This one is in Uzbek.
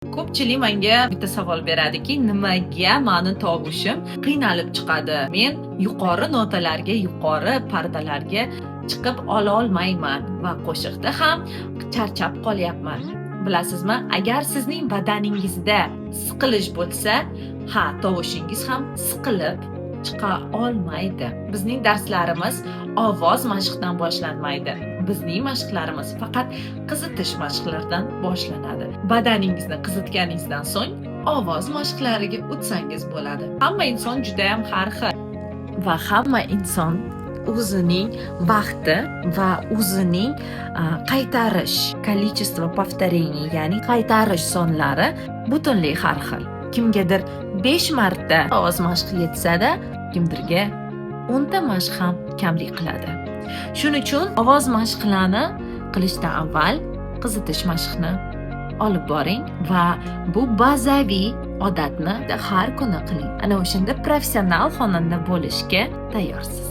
Ko'pchilik menga bitta savol beradiki, nimaga mani tovushim qiynalib chiqadi? Men yuqori notalarga, yuqori pardalarga chiqib ola olmayman va qo'shiqda ham charchab qolyapman. Bilasizmi, agar sizning badaningizda siqilish bo'lsa, tovushingiz ham siqilib chiqa olmaydi. Bizning darslarimiz ovoz mashqidan boshlanmaydi. Bizning mashqlarimiz faqat qizitish mashqlaridan boshlanadi. Badaningizni qizitganingizdan so'ng ovoz mashqlariga o'tsangiz bo'ladi. Hamma inson juda ham har xil va hamma inson o'zining vaqti va o'zining qaytarish количество повторений, ya'ni qaytarish sonlari butunlay har xil. Kimgadir 5 marta ovoz mashqi yetsa-da, kimdirga 10 ta mashq ham kamlik qiladi. Shuning uchun ovoz mashqlarini qilishdan avval qizitish mashqini olib boring va bu bazaviy odatni har kuni qiling. Ana o'shanda professional xonanda bo'lishga tayyorsiz.